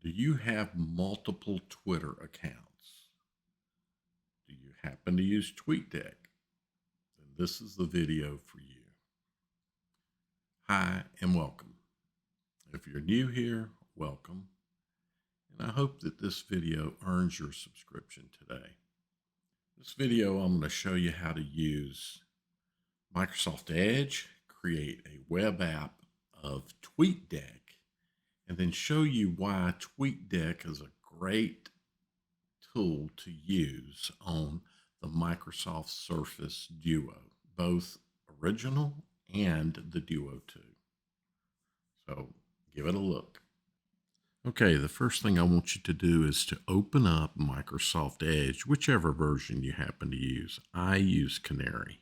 Do you have multiple Twitter accounts? Do you happen to use TweetDeck? Then this is the video for you. Hi and welcome. If you're new here, welcome. And I hope that this video earns your subscription today. This video, I'm going to show you how to use Microsoft Edge, create a web app of TweetDeck, and then show you why TweetDeck is a great tool to use on the Microsoft Surface Duo, both original and the Duo 2. So give it a look. Okay, the first thing I want you to do is to open up Microsoft Edge, whichever version you happen to use. I use Canary.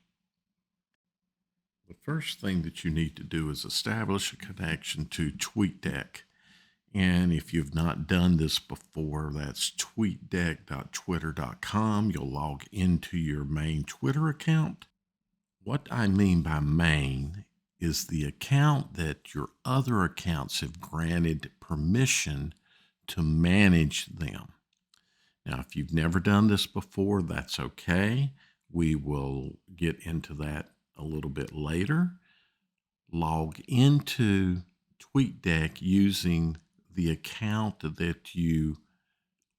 The first thing that you need to do is establish a connection to TweetDeck. And if you've not done this before, that's tweetdeck.twitter.com. You'll log into your main Twitter account. What I mean by main is the account that your other accounts have granted permission to manage them. Now, if you've never done this before, that's okay. We will get into that a little bit later. Log into TweetDeck using the account that you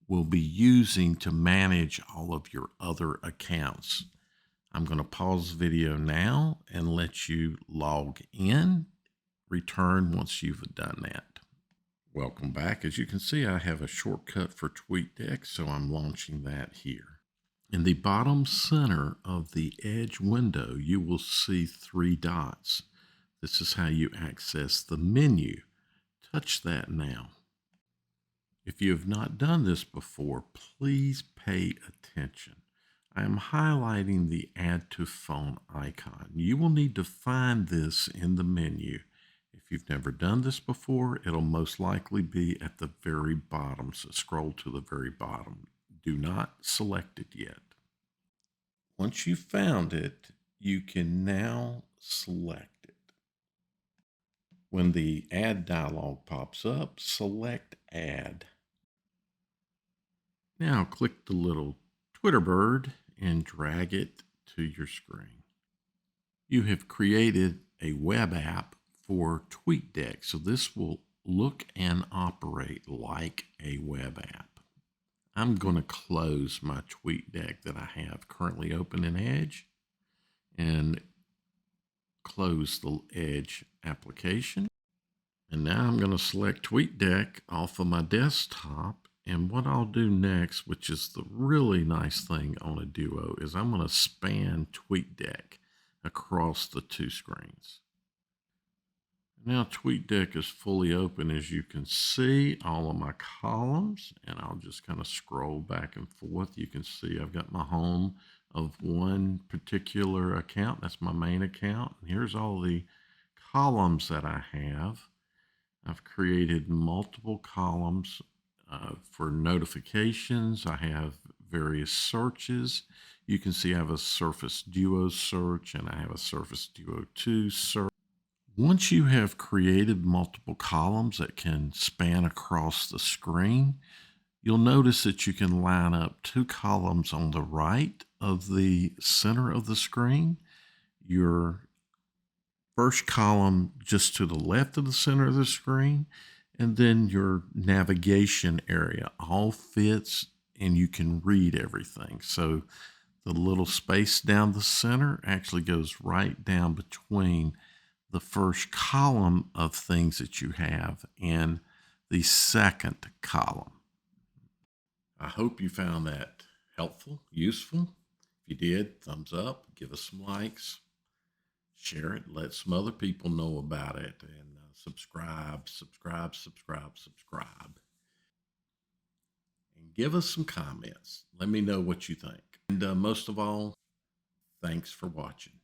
will be using to manage all of your other accounts. I'm going to pause the video now and let you log in. Return once you've done that. Welcome back. As you can see, I have a shortcut for TweetDeck, so I'm launching that here. In the bottom center of the Edge window, you will see 3 dots. This is how you access the menu. Touch that now. If you have not done this before, please pay attention. I am highlighting the Add to Phone icon. You will need to find this in the menu. If you've never done this before, it'll most likely be at the very bottom, so scroll to the very bottom. Do not select it yet. Once you've found it, you can now select it. When the Add dialog pops up, select Add. Now click the little Twitter bird and drag it to your screen. You have created a web app for TweetDeck, so this will look and operate like a web app. I'm going to close my TweetDeck that I have currently open in Edge and close the Edge application. And now I'm going to select TweetDeck off of my desktop. And what I'll do next, which is the really nice thing on a Duo, is I'm going to span TweetDeck across the 2 screens. Now TweetDeck is fully open, as you can see, all of my columns, and I'll just kind of scroll back and forth. You can see I've got my home of one particular account. That's my main account. And here's all the columns that I have. I've created multiple columns for notifications. I have various searches. You can see I have a Surface Duo search and I have a Surface Duo 2 search. Once you have created multiple columns that can span across the screen, you'll notice that you can line up 2 columns on the right of the center of the screen. Your first column just to the left of the center of the screen, and then your navigation area all fits and you can read everything. So the little space down the center actually goes right down between the first column of things that you have and the second column. I hope you found that helpful, useful. If you did, thumbs up, give us some likes, share it, let some other people know about it, and subscribe. And give us some comments. Let me know what you think. And most of all, thanks for watching.